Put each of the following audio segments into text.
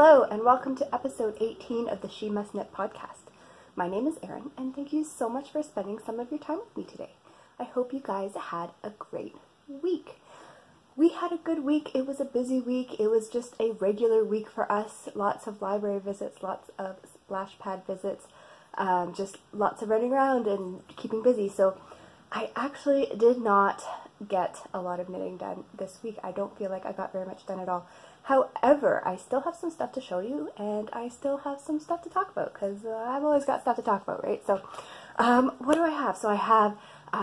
Hello, and welcome to episode 18 of the She.Must.Knit podcast. My name is Erin, and thank you so much for spending some of your time with me today. I hope you guys had a great week. We had a good week. It was a busy week. It was just a regular week for us. Lots of library visits, lots of splash pad visits, just lots of running around and keeping busy. So I actually did not get a lot of knitting done this week. I don't feel like I got very much done at all. However, I still have some stuff to show you, and I still have some stuff to talk about, because I've always got stuff to talk about, right? So, what do I have? So I have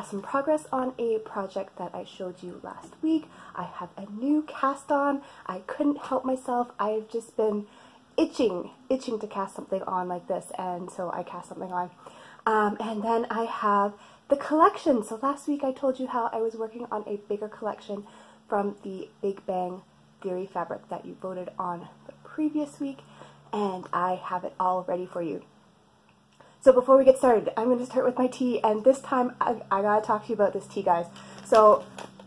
some progress on a project that I showed you last week. I have a new cast on. I couldn't help myself. I've just been itching to cast something on like this, and so I cast something on. And then I have the collection. So last week I told you how I was working on a bigger collection from the Big Bang Theory fabric that you voted on the previous week, and I have it all ready for you. So before we get started, I'm going to start with my tea, and this time I gotta talk to you about this tea, guys. So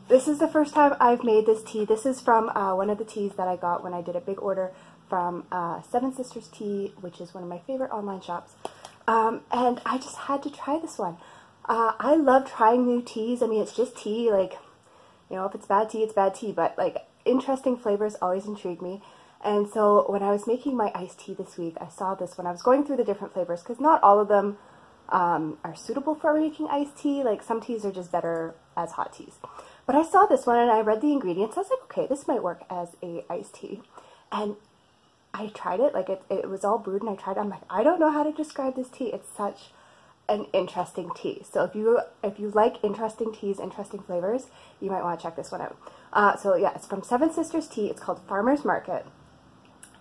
this is the first time I've made this tea. This is from one of the teas that I got when I did a big order from Seven Sisters Tea, which is one of my favorite online shops, and I just had to try this one. I love trying new teas. I mean, it's just tea, like, you know, if it's bad tea, it's bad tea, but like, interesting flavors always intrigue me. And so when I was making my iced tea this week, I saw this when I was going through the different flavors, because not all of them are suitable for making iced tea. Like, some teas are just better as hot teas. But I saw this one and I read the ingredients. I was like, okay, this might work as a iced tea. And I tried it, like it was all brewed, and I tried it. I'm like, I don't know how to describe this tea. It's such an interesting tea. So if you like interesting teas, interesting flavors, you might want to check this one out. So yeah, it's from Seven Sisters Tea. It's called Farmer's Market.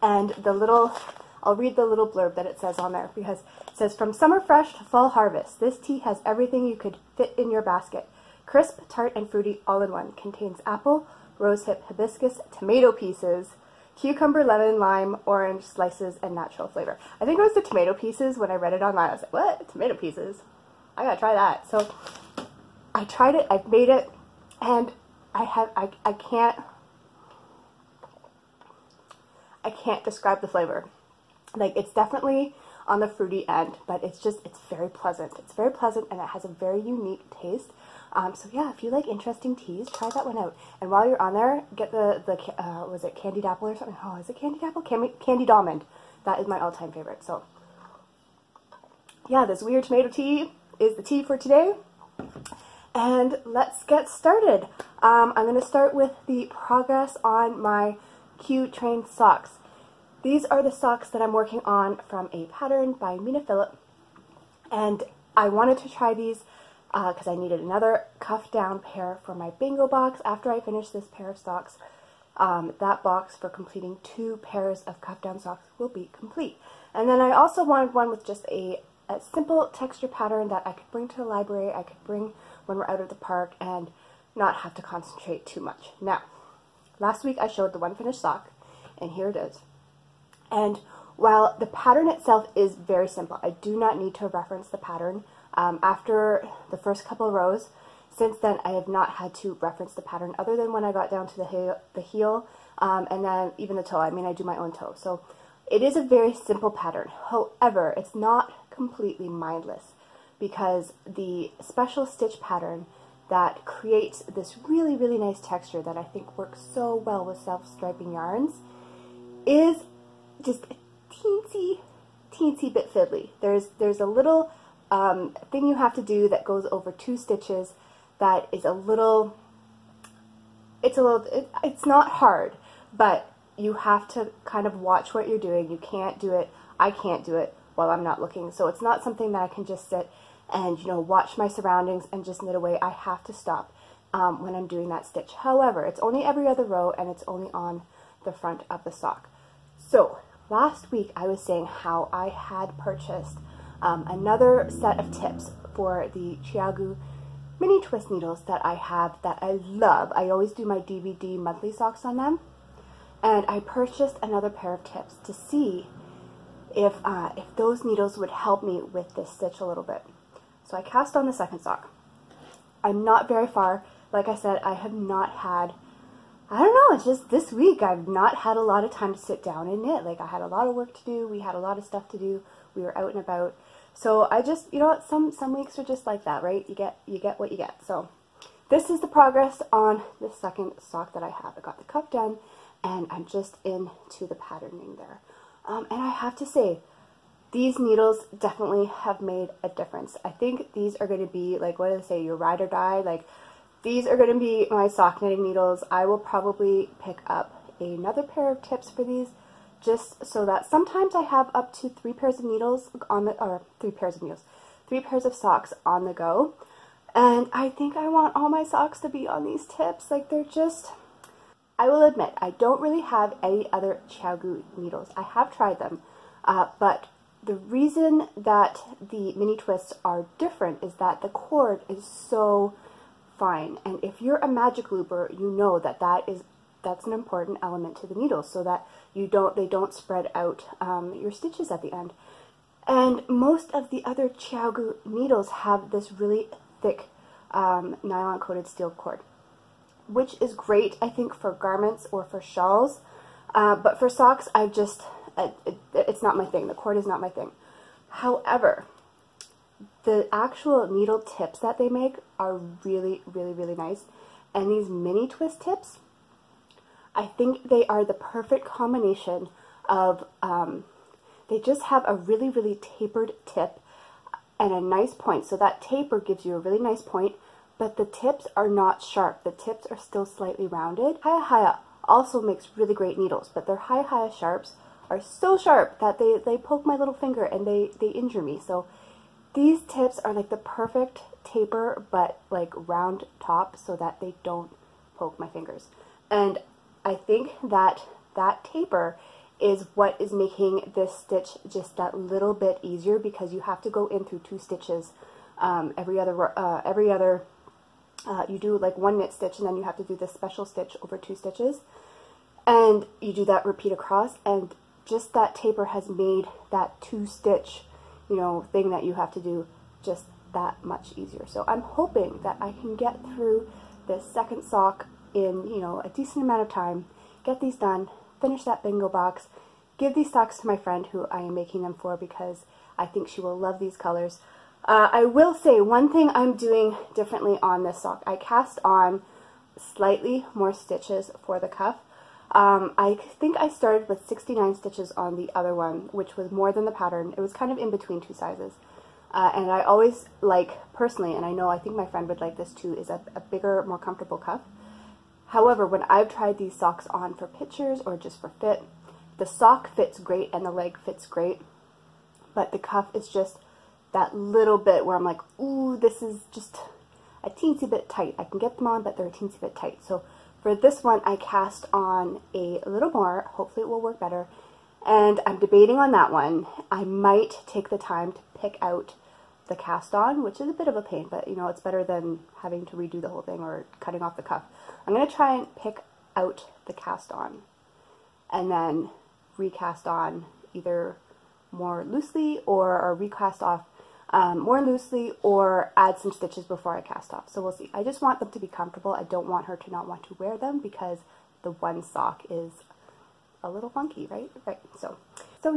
And I'll read the little blurb that it says on there, because it says, from summer fresh to fall harvest, this tea has everything you could fit in your basket. Crisp, tart, and fruity all in one. Contains apple, rosehip, hibiscus, tomato pieces, cucumber, lemon, lime, orange slices, and natural flavor. I think it was the tomato pieces. When I read it online, I was like, what? Tomato pieces? I gotta try that. So I tried it, I've made it, and I can't describe the flavor. Like, it's definitely on the fruity end, but it's very pleasant. It's very pleasant, and it has a very unique taste. So yeah, if you like interesting teas, try that one out. And while you're on there, get was it Candied Apple or something? Oh, is it Candied Apple? Candied Almond. That is my all-time favorite. So yeah, this weird tomato tea is the tea for today. And let's get started. I'm going to start with the progress on my Q Train socks. These are the socks that I'm working on from a pattern by Mina Phillip. And I wanted to try these because I needed another cuff down pair for my bingo box after I finished this pair of socks. That box for completing 2 pairs of cuff down socks will be complete. And then I also wanted one with just a simple texture pattern that I could bring to the library, I could bring when we're out at the park, and not have to concentrate too much. Now, last week I showed the one finished sock, and here it is. And while the pattern itself is very simple, I do not need to reference the pattern. After the first couple rows, since then I have not had to reference the pattern other than when I got down to the heel, and then even the toe. I mean, I do my own toe. So it is a very simple pattern. However, it's not completely mindless, because the special stitch pattern that creates this really, really nice texture that I think works so well with self-striping yarns is just a teensy bit fiddly. There's a little thing you have to do that goes over 2 stitches that is it's not hard, but you have to kind of watch what you're doing. You can't do it, I can't do it while I'm not looking. So it's not something that I can just sit and, you know, watch my surroundings and just knit away. I have to stop when I'm doing that stitch. However, it's only every other row, and it's only on the front of the sock. So last week I was saying how I had purchased another set of tips for the Chiagu mini twist needles that I have that I love. I always do my DVD monthly socks on them, and I purchased another pair of tips to see if those needles would help me with this stitch a little bit. So I cast on the second sock. I'm not very far. Like I said, I have not had I don't know, it's just this week I've not had a lot of time to sit down and knit. Like, I had a lot of work to do, we had a lot of stuff to do, we were out and about. So I just, you know what, some weeks are just like that, right? You get what you get. So this is the progress on the second sock that I have. I got the cuff done, and I'm just into the patterning there. And I have to say, these needles definitely have made a difference. I think these are going to be, like, what do they say, your ride or die? Like, these are going to be my sock knitting needles. I will probably pick up another pair of tips for these, just so that sometimes I have up to 3 pairs of needles on the, or 3 pairs of needles, 3 pairs of socks on the go. And I think I want all my socks to be on these tips. Like, they're just, I will admit, I don't really have any other ChiaoGoo needles. I have tried them, but the reason that the mini twists are different is that the cord is so fine. And if you're a magic looper, you know that that's an important element to the needles, so that they don't spread out your stitches at the end. And most of the other ChiaoGoo needles have this really thick nylon coated steel cord, which is great, I think, for garments or for shawls. But for socks, it's not my thing. The cord is not my thing. However, the actual needle tips that they make are really, really, really nice. And these mini twist tips, I think they are the perfect combination of, they just have a really, really tapered tip and a nice point. So that taper gives you a really nice point, but the tips are not sharp. The tips are still slightly rounded. Haya also makes really great needles, but their Haya sharps are so sharp that they poke my little finger and they injure me. So these tips are like the perfect taper, but like round top, so that they don't poke my fingers. And I think that that taper is what is making this stitch just that little bit easier, because you have to go in through 2 stitches you do like 1 knit stitch, and then you have to do this special stitch over 2 stitches, and you do that repeat across, and just that taper has made that 2-stitch, you know, thing that you have to do just that much easier. So I'm hoping that I can get through this second sock in, you know, a decent amount of time, get these done, finish that bingo box, give these socks to my friend who I am making them for, because I think she will love these colors. I will say one thing I'm doing differently on this sock. I cast on slightly more stitches for the cuff. I think I started with 69 stitches on the other one, which was more than the pattern. It was kind of in between 2 sizes. And I always like, personally, and I think my friend would like this too, is a bigger, more comfortable cuff. However, when I've tried these socks on for pictures or just for fit, the sock fits great and the leg fits great, but the cuff is just that little bit where I'm like, ooh, this is just a teensy bit tight. I can get them on, but they're a teensy bit tight. So for this one, I cast on a little more. Hopefully it will work better. And I'm debating on that one. I might take the time to pick out the cast on, which is a bit of a pain, but you know, it's better than having to redo the whole thing or cutting off the cuff. I'm going to try and pick out the cast on and then recast on either more loosely or recast off more loosely, or add some stitches before I cast off. So we'll see. I just want them to be comfortable. I don't want her to not want to wear them, because the one sock is a little funky, right? Right. So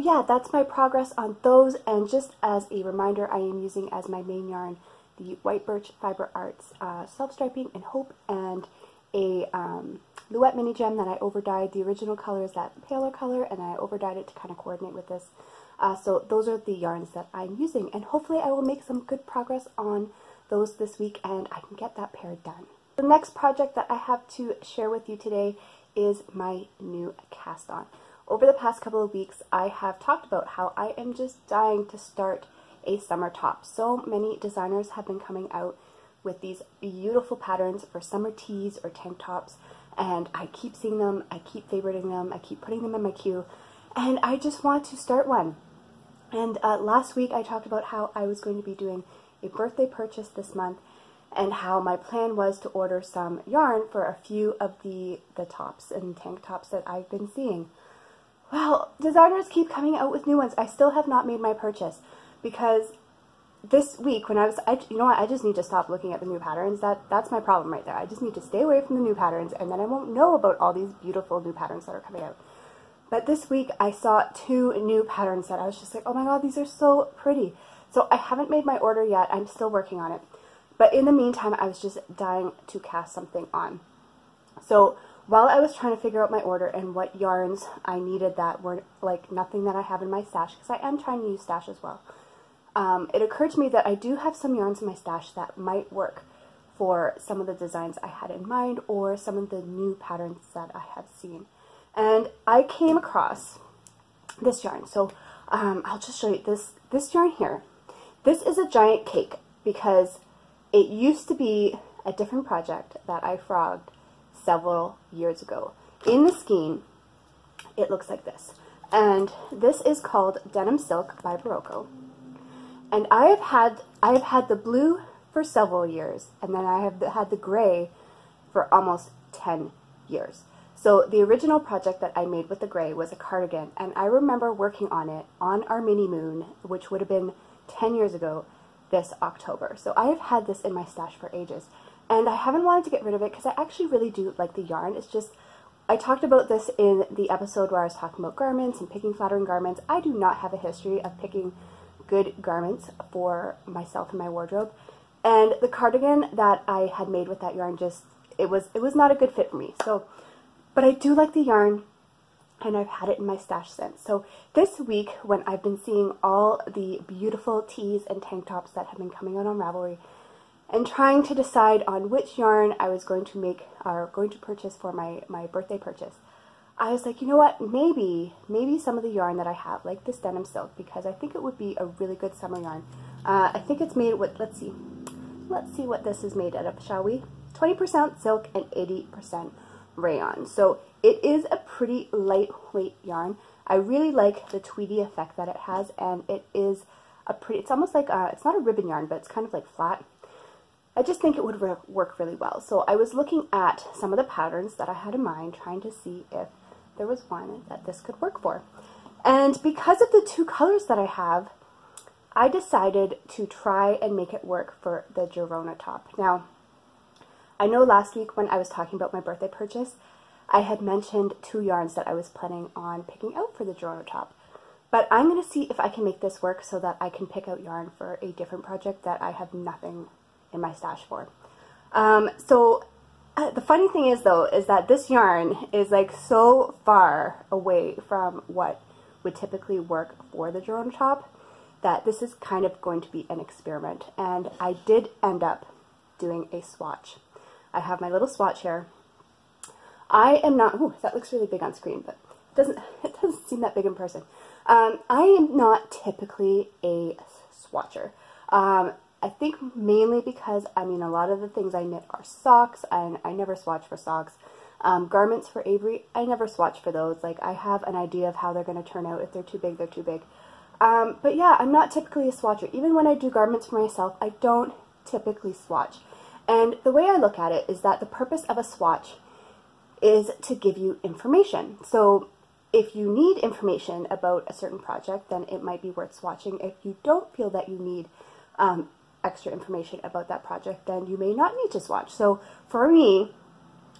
yeah, that's my progress on those. And just as a reminder, I am using as my main yarn the White Birch Fiber Arts Self-Striping in Hope, and a Luette Mini Gem that I overdyed. The original color is that paler color, and I overdyed it to kind of coordinate with this. So those are the yarns that I'm using, and hopefully I will make some good progress on those this week and I can get that pair done. The next project that I have to share with you today is my new cast on. Over the past couple of weeks, I have talked about how I am just dying to start a summer top. So many designers have been coming out with these beautiful patterns for summer tees or tank tops, and I keep seeing them, I keep favoriting them, I keep putting them in my queue, and I just want to start one. And last week I talked about how I was going to be doing a birthday purchase this month, and how my plan was to order some yarn for a few of the tops and tank tops that I've been seeing. Well, designers keep coming out with new ones. I still have not made my purchase, because this week when you know what, I just need to stop looking at the new patterns. That's my problem right there. I just need to stay away from the new patterns, and then I won't know about all these beautiful new patterns that are coming out. But this week I saw 2 new patterns that I was just like, oh my god, these are so pretty. So I haven't made my order yet. I'm still working on it. But in the meantime, I was just dying to cast something on. So while I was trying to figure out my order and what yarns I needed that were like nothing that I have in my stash, because I am trying to use stash as well, it occurred to me that I do have some yarns in my stash that might work for some of the designs I had in mind or some of the new patterns that I have seen. And I came across this yarn. So I'll just show you this yarn here. This is a giant cake because it used to be a different project that I frogged several years ago. In the skein, it looks like this. And this is called Denim Silk by Barocco. And I have had the blue for several years, and then I have had the gray for almost 10 years. So the original project that I made with the gray was a cardigan, and I remember working on it on our mini moon, which would have been 10 years ago this October. So I have had this in my stash for ages, and I haven't wanted to get rid of it because I actually really do like the yarn. It's just, I talked about this in the episode where I was talking about garments and picking flattering garments. I do not have a history of picking good garments for myself in my wardrobe, and the cardigan that I had made with that yarn just, it was not a good fit for me. So, but I do like the yarn, and I've had it in my stash since. So this week, when I've been seeing all the beautiful tees and tank tops that have been coming out on Ravelry, and trying to decide on which yarn I was going to make or going to purchase for my birthday purchase, I was like, you know what, maybe some of the yarn that I have, like this Denim Silk, because I think it would be a really good summer yarn. I think it's made with, let's see what this is made out of, shall we? 20% silk and 80% rayon. So it is a pretty lightweight yarn. I really like the tweedy effect that it has, and it is a pretty, it's almost like, it's not a ribbon yarn, but it's kind of like flat. I just think it would work really well. So I was looking at some of the patterns that I had in mind, trying to see if there was one that this could work for. And because of the 2 colors that I have, I decided to try and make it work for the Girona top. Now, I know last week when I was talking about my birthday purchase, I had mentioned 2 yarns that I was planning on picking out for the Girona top. But I'm going to see if I can make this work so that I can pick out yarn for a different project that I have nothing in my stash for. The funny thing is, though, is that this yarn is like so far away from what would typically work for the Girona top that this is kind of going to be an experiment. And I did end up doing a swatch. I have my little swatch here. I am not, ooh, that looks really big on screen, but it doesn't seem that big in person. I am not typically a swatcher. I think mainly because, I mean, a lot of the things I knit are socks, and I never swatch for socks. Garments for Avery, I never swatch for those. Like, I have an idea of how they're going to turn out. If they're too big, they're too big. But yeah, I'm not typically a swatcher. Even when I do garments for myself, I don't typically swatch. And the way I look at it is that the purpose of a swatch is to give you information. So if you need information about a certain project, then it might be worth swatching. If you don't feel that you need extra information about that project, then you may not need to swatch. So for me,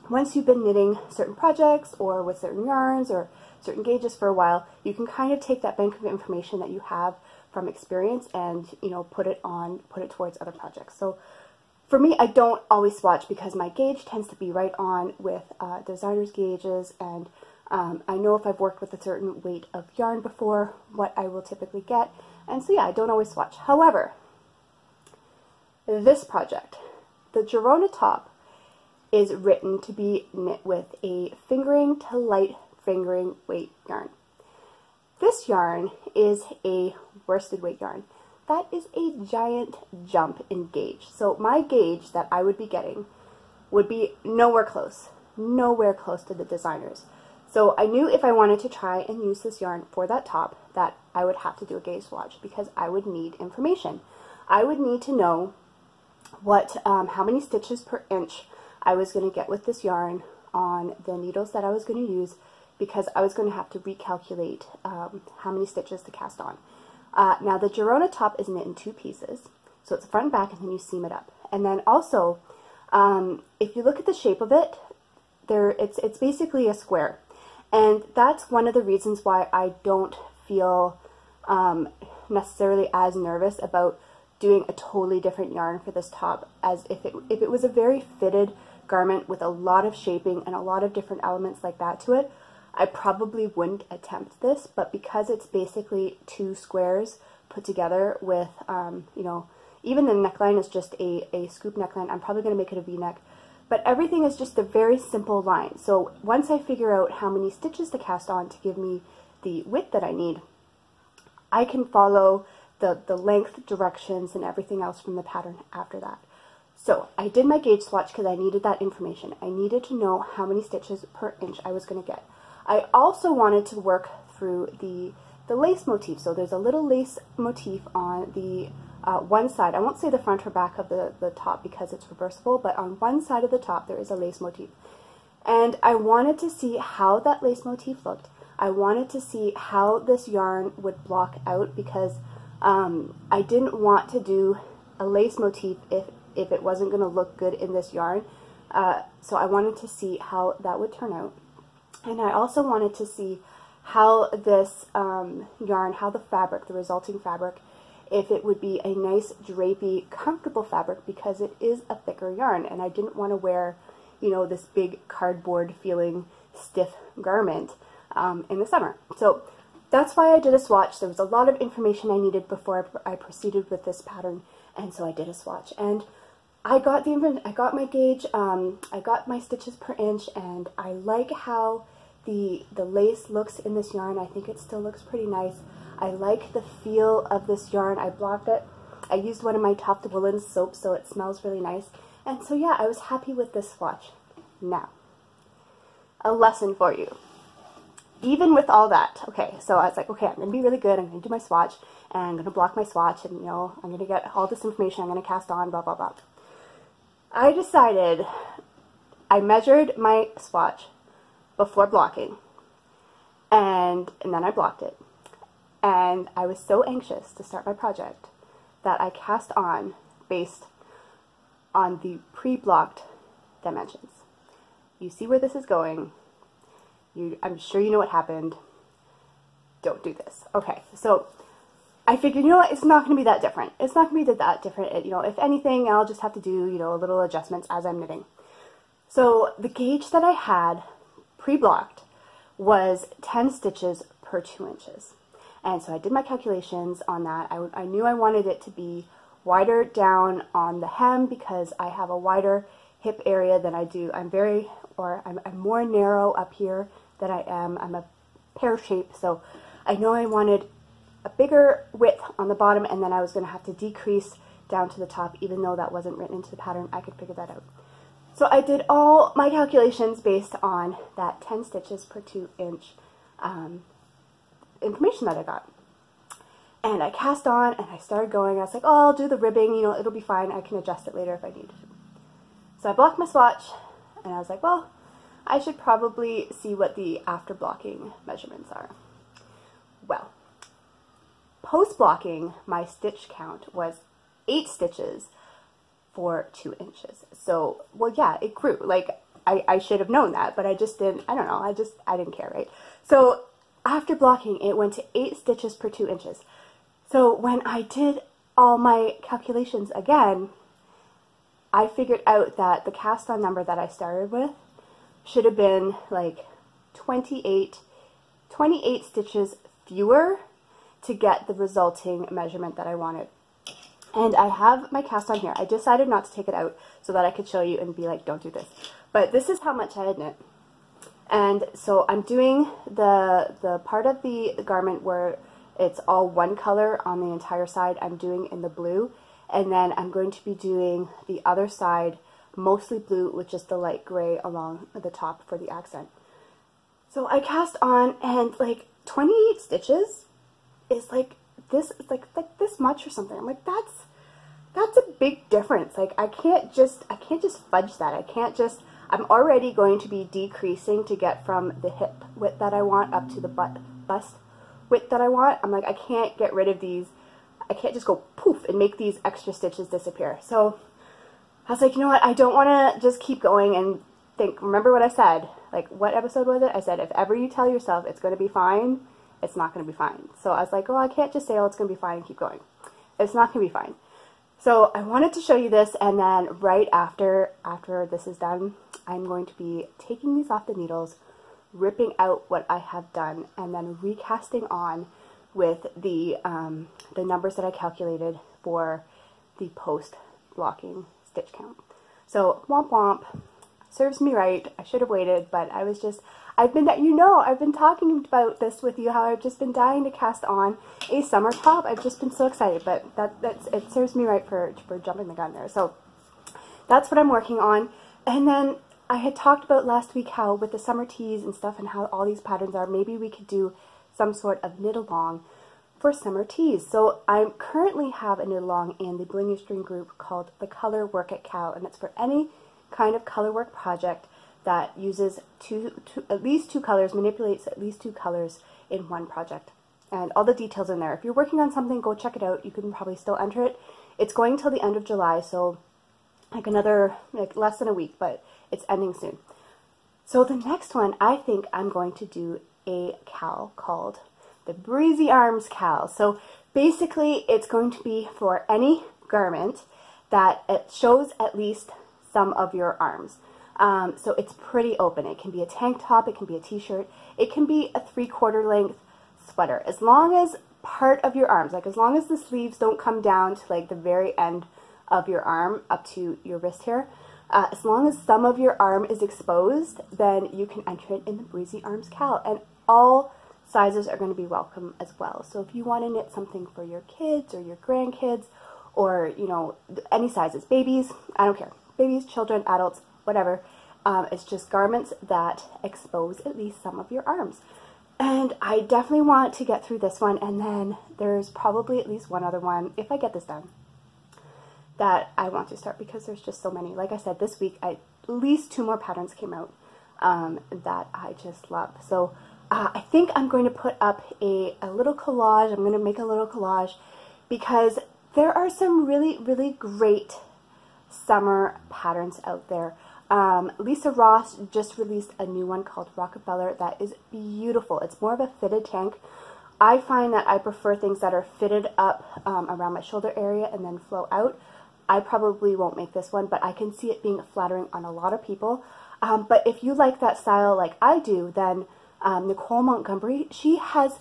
once you've been knitting certain projects or with certain yarns or certain gauges for a while, you can kind of take that bank of information that you have from experience and, you know, put it towards other projects. So for me, I don't always swatch because my gauge tends to be right on with designers' gauges, and I know if I've worked with a certain weight of yarn before, what I will typically get. And so yeah, I don't always swatch. However, this project, the Girona top, is written to be knit with a fingering to light fingering weight yarn. This yarn is a worsted weight yarn. That is a giant jump in gauge. So my gauge that I would be getting would be nowhere close to the designers. So I knew if I wanted to try and use this yarn for that top that I would have to do a gauge swatch because I would need information. I would need to know what how many stitches per inch I was going to get with this yarn on the needles that I was going to use, because I was going to have to recalculate how many stitches to cast on. Now the Girona top is knit in 2 pieces, so it's front and back, and then you seam it up. And then also, if you look at the shape of it, it's basically a square, and that's one of the reasons why I don't feel necessarily as nervous about doing a totally different yarn for this top, as if it was a very fitted garment with a lot of shaping and a lot of different elements like that to it, I probably wouldn't attempt this. But because it's basically 2 squares put together with, you know, even the neckline is just a scoop neckline. I'm probably going to make it a V-neck, but everything is just a very simple line. So once I figure out how many stitches to cast on to give me the width that I need, I can follow the length directions and everything else from the pattern after that. So I did my gauge swatch because I needed that information. I needed to know how many stitches per inch I was going to get. I also wanted to work through the lace motif. So there's a little lace motif on the one side. I won't say the front or back of the top because it's reversible, but on one side of the top there is a lace motif. And I wanted to see how that lace motif looked. I wanted to see how this yarn would block out, because I didn't want to do a lace motif if it wasn't going to look good in this yarn. So I wanted to see how that would turn out. And I also wanted to see how this yarn, how the fabric, the resulting fabric, if it would be a nice drapey, comfortable fabric, because it is a thicker yarn, and I didn't want to wear, you know, this big cardboard feeling stiff garment in the summer. So that's why I did a swatch. There was a lot of information I needed before I proceeded with this pattern, and so I did a swatch. And I got my gauge, I got my stitches per inch, and I like how the lace looks in this yarn. I think it still looks pretty nice. I like the feel of this yarn. I blocked it. I used one of my Tufted Woolen soaps, so it smells really nice. And so yeah, I was happy with this swatch. Now, a lesson for you. Even with all that, okay, so I was like, okay, I'm going to be really good. I'm going to do my swatch, and I'm going to block my swatch, and, you know, I'm going to get all this information. I'm going to cast on, blah, blah, blah. I decided, I measured my swatch before blocking, and then I blocked it. And I was so anxious to start my project that I cast on based on the pre-blocked dimensions. You see where this is going. I'm sure you know what happened. Don't do this. Okay, so I figured, you know what, it's not going to be that different. It's not going to be that different. You know, if anything, I'll just have to do, you know, little adjustments as I'm knitting. So the gauge that I had pre-blocked was 10 stitches per 2 inches. And so I did my calculations on that. I knew I wanted it to be wider down on the hem because I have a wider hip area than I do. I'm more narrow up here than I am. I'm a pear shape, so I know I wanted a bigger width on the bottom, and then I was going to have to decrease down to the top. Even though that wasn't written into the pattern, I could figure that out. So I did all my calculations based on that 10 stitches per 2 inch information that I got. And I cast on, and I started going. I was like, oh, I'll do the ribbing, you know, it'll be fine. I can adjust it later if I need to. So I blocked my swatch, and I was like, well, I should probably see what the after blocking measurements are. Well, post blocking, my stitch count was 8 stitches for 2 inches. So, well, yeah, it grew. Like, I should have known that, but I just didn't, I don't know, I didn't care, right? So after blocking, it went to 8 stitches per 2 inches. So when I did all my calculations again, I figured out that the cast on number that I started with should have been like 28 stitches fewer to get the resulting measurement that I wanted. And I have my cast on here. I decided not to take it out so that I could show you and be like, don't do this. But this is how much I had knit. And so I'm doing the part of the garment where it's all one color on the entire side, I'm doing in the blue. And then I'm going to be doing the other side mostly blue with just the light gray along the top for the accent. So I cast on, and like 28 stitches is like this, like this much or something. I'm like, that's a big difference. Like I can't just fudge that. I'm already going to be decreasing to get from the hip width that I want up to the bust width that I want, I'm like, I can't get rid of these. I can't just go poof and make these extra stitches disappear. So I was like, you know what, I don't want to just keep going and think, remember what I said, like, what episode was it? I said, if ever you tell yourself it's going to be fine, it's not going to be fine. So I was like, well, I can't just say, oh, it's going to be fine and keep going. It's not going to be fine. So I wanted to show you this, and then right after this is done, I'm going to be taking these off the needles, ripping out what I have done, and then recasting on with the numbers that I calculated for the post blocking stitch count. So womp womp, serves me right. I should have waited, but I was just, I've been talking about this with you, how I've just been dying to cast on a summer top. I've just been so excited, but it serves me right for jumping the gun there. So that's what I'm working on. And then I had talked about last week how with the summer tees and stuff and how all these patterns are, maybe we could do some sort of knit along for summer tees. So I currently have a knit along in the Bling String group called the Color Work at Cal, and it's for any kind of color work project that uses at least two colors, manipulates at least two colors in one project. And all the details in there. If you're working on something, go check it out. You can probably still enter it. It's going till the end of July, so like less than a week, but it's ending soon. So the next one, I think I'm going to do a cal called the Breezy Arms Cal. So basically it's going to be for any garment that it shows at least some of your arms. So it's pretty open. It can be a tank top, it can be a t-shirt, it can be a 3/4 length sweater. As long as part of your arms, like as long as the sleeves don't come down to like the very end of your arm up to your wrist here, as long as some of your arm is exposed, then you can enter it in the Breezy Arms Cal. And all sizes are going to be welcome as well. So if you want to knit something for your kids or your grandkids, or, you know, any sizes, babies, I don't care. Babies, children, adults, whatever. It's just garments that expose at least some of your arms. And I definitely want to get through this one, and then there's probably at least one other one, if I get this done, that I want to start, because there's just so many. Like I said, this week at least 2 more patterns came out that I just love. So I think I'm going to put up a little collage. I'm going to make a little collage, because there are some really, really great summer patterns out there. Lisa Ross just released a new one called Rockefeller that is beautiful. It's more of a fitted tank. I find that I prefer things that are fitted up around my shoulder area and then flow out. I probably won't make this one, but I can see it being flattering on a lot of people. But if you like that style like I do, then Nicole Montgomery, she has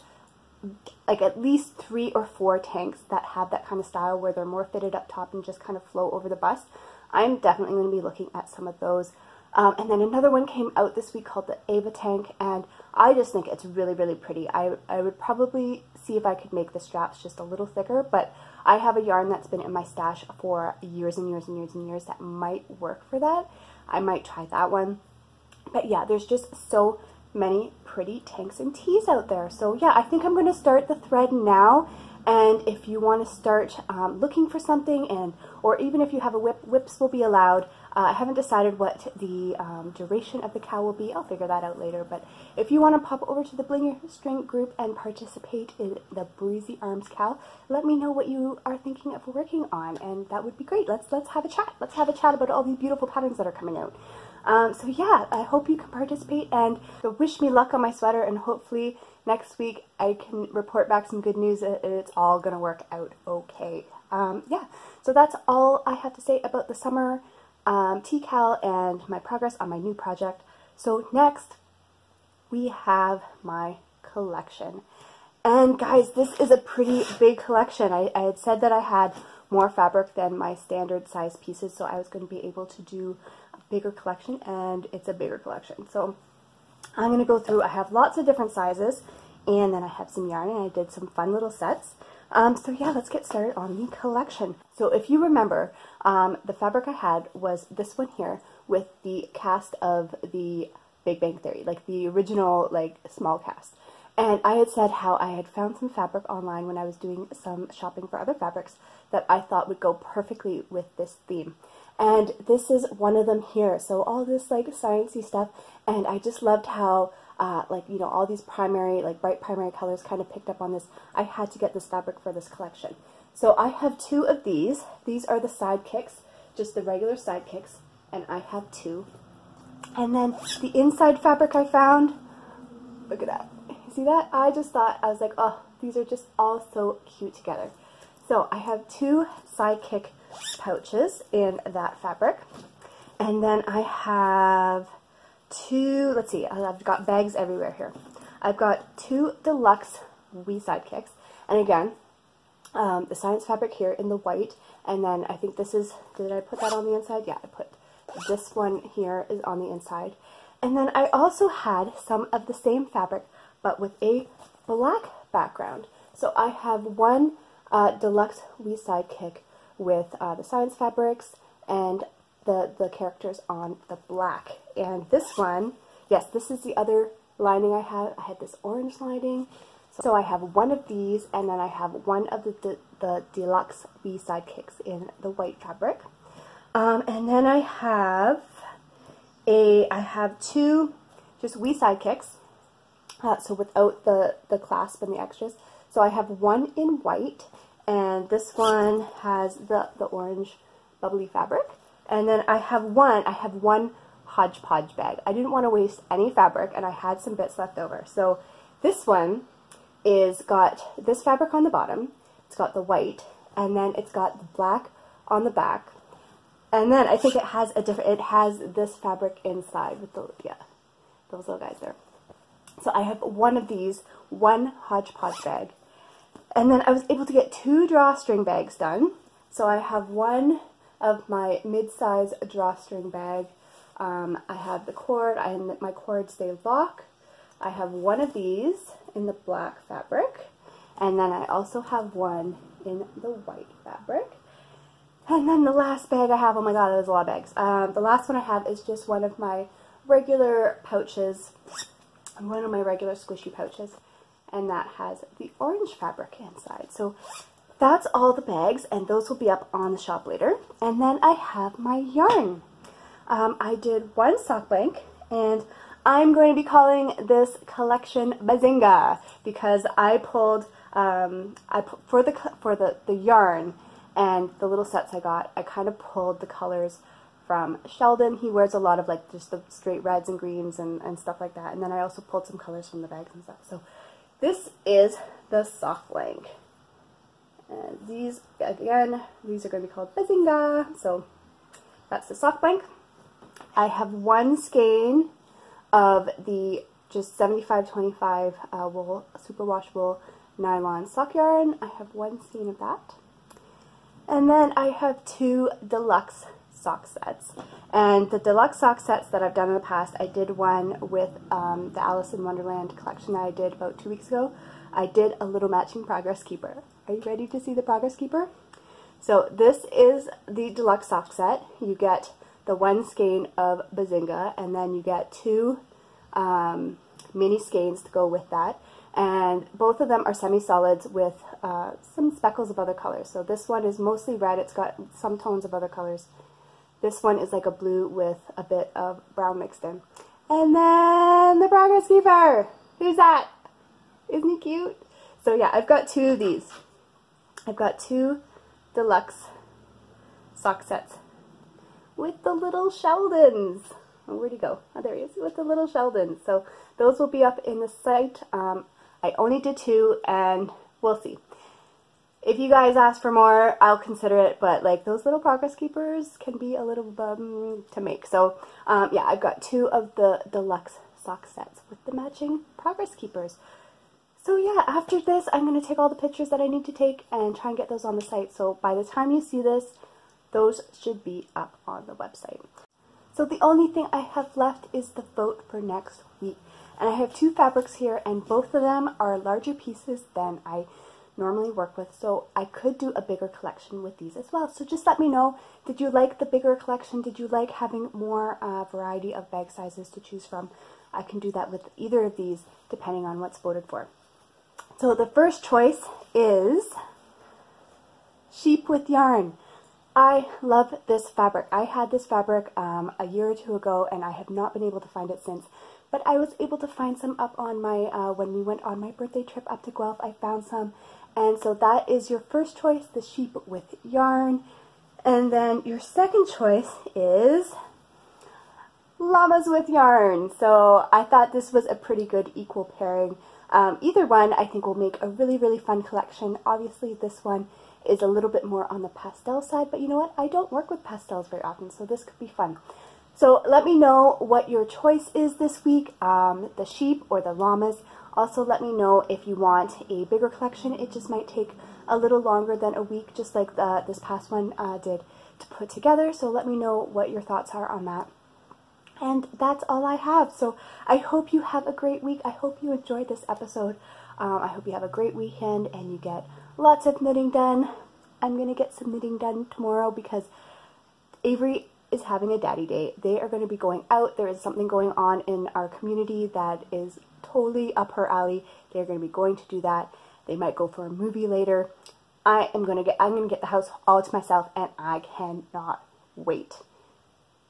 like at least 3 or 4 tanks that have that kind of style where they're more fitted up top and just kind of flow over the bust. I'm definitely going to be looking at some of those. And then another one came out this week called the Ava tank, and I just think it's really, really pretty. I would probably see if I could make the straps just a little thicker, but I have a yarn that's been in my stash for years and years and years and years that might work for that. I might try that one. But yeah, there's just so many pretty tanks and tees out there. So yeah, I think I'm going to start the thread now. And if you want to start looking for something, or even if you have a whip, whips will be allowed. I haven't decided what the duration of the cow will be. I'll figure that out later. But if you want to pop over to the Bling String group and participate in the Breezy Arms cow, let me know what you are thinking of working on, and that would be great. Let's have a chat. Let's have a chat about all these beautiful patterns that are coming out. So yeah, I hope you can participate, and wish me luck on my sweater, and hopefully next week I can report back some good news that it's all going to work out okay. Yeah, so that's all I have to say about the summer tea-cal and my progress on my new project. So next we have my collection. And guys, this is a pretty big collection. I had said that I had more fabric than my standard size pieces, so I was going to be able to do a bigger collection, and it's a bigger collection. So I'm going to go through, I have lots of different sizes, and then I have some yarn, and I did some fun little sets. So yeah, let's get started on the collection. So if you remember, the fabric I had was this one here with the cast of the Big Bang Theory, like the original, like, small cast. And I had said how I had found some fabric online when I was doing some shopping for other fabrics that I thought would go perfectly with this theme. And this is one of them here. So all this like sciencey stuff, and I just loved how like, you know, all these primary, like bright primary colors kind of picked up on this. I had to get this fabric for this collection. So I have 2 of these. These are the sidekicks, just the regular sidekicks, and I have 2. And then the inside fabric I found, look at that. See that? I just thought, I was like, oh, these are just all so cute together. So I have 2 sidekick pouches in that fabric. And then I have 2, let's see, I've got bags everywhere here. I've got 2 deluxe wee sidekicks. And again, the science fabric here in the white. And then I think this is, did I put that on the inside? Yeah, I put this one here is on the inside. And then I also had some of the same fabric, but with a black background. So I have 1 deluxe wee sidekick with the science fabrics and the characters on the black. And this one, yes, this is the other lining I had. I had this orange lining. So I have 1 of these, and then I have 1 of the deluxe wee sidekicks in the white fabric. And then I have 2 just wee sidekicks, so without the clasp and the extras. So I have 1 in white, and this one has the orange bubbly fabric. And then I have one hodgepodge bag. I didn't want to waste any fabric, and I had some bits left over. So this one is got this fabric on the bottom, it's got the white, and then it's got the black on the back. And then I think it has this fabric inside with those little guys there. So I have 1 of these, 1 hodgepodge bag. And then I was able to get 2 drawstring bags done. So I have 1 of my mid-size drawstring bag. I have the cord, my cords, they lock. I have 1 of these in the black fabric. And then I also have 1 in the white fabric. And then the last bag I have, oh my god, there's a lot of bags. The last one I have is just 1 of my regular pouches, 1 of my regular squishy pouches, and that has the orange fabric inside. So that's all the bags, and those will be up on the shop later. And then I have my yarn. I did 1 sock blank, and I'm going to be calling this collection Bazinga, because I pulled, for the yarn, and the little sets I got, I kind of pulled the colors from Sheldon. He wears a lot of like just the straight reds and greens and stuff like that. And then I also pulled some colors from the bags and stuff. So this is the sock blank. And these, again, these are going to be called Bazinga. So that's the sock blank. I have 1 skein of the just 75-25 wool, super washable nylon sock yarn. I have 1 skein of that. And then I have 2 deluxe sock sets. And the deluxe sock sets that I've done in the past, I did one with the Alice in Wonderland collection that I did about 2 weeks ago. I did a little matching progress keeper. Are you ready to see the progress keeper? So this is the deluxe sock set. You get the 1 skein of Bazinga, and then you get 2 mini skeins to go with that. And both of them are semi-solids with some speckles of other colors. So this one is mostly red. It's got some tones of other colors. This one is like a blue with a bit of brown mixed in. And then the progress keeper. Who's that? Isn't he cute? So yeah, I've got 2 of these. I've got 2 deluxe sock sets with the little Sheldons. Oh, where'd he go? Oh, there he is, with the little Sheldons. So those will be up in the site. I only did 2, and we'll see. If you guys ask for more, I'll consider it, but like those little progress keepers can be a little to make. So yeah, I've got 2 of the deluxe sock sets with the matching progress keepers. So yeah, after this, I'm going to take all the pictures that I need to take and try and get those on the site. So by the time you see this, those should be up on the website. So the only thing I have left is the vote for next week. And I have 2 fabrics here, and both of them are larger pieces than I normally work with, so I could do a bigger collection with these as well. So just let me know, did you like the bigger collection? Did you like having more variety of bag sizes to choose from? I can do that with either of these depending on what's voted for. So the first choice is sheep with yarn. I love this fabric. I had this fabric a year or two ago, and I have not been able to find it since. But I was able to find some up on my, when we went on my birthday trip up to Guelph, I found some. And so that is your first choice, the sheep with yarn. And then your second choice is llamas with yarn. So I thought this was a pretty good equal pairing. Either one I think will make a really, really fun collection. Obviously this one is a little bit more on the pastel side, but you know what? I don't work with pastels very often, so this could be fun. So let me know what your choice is this week, the sheep or the llamas. Also let me know if you want a bigger collection. It just might take a little longer than a week, just like this past one did to put together. So let me know what your thoughts are on that. And that's all I have. So I hope you have a great week. I hope you enjoyed this episode. I hope you have a great weekend and you get lots of knitting done. I'm going to get some knitting done tomorrow because Avery is having a daddy day. They are going to be going out. There is something going on in our community that is totally up her alley. They're going to be going to do that. They might go for a movie later. I'm going to get the house all to myself, and I cannot wait.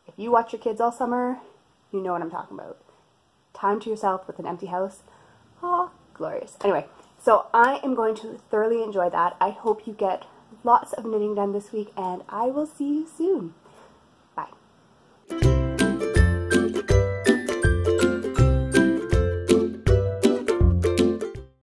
If you watch your kids all summer, you know what I'm talking about. Time to yourself with an empty house. Oh, glorious. Anyway, so I am going to thoroughly enjoy that. I hope you get lots of knitting done this week, and I will see you soon.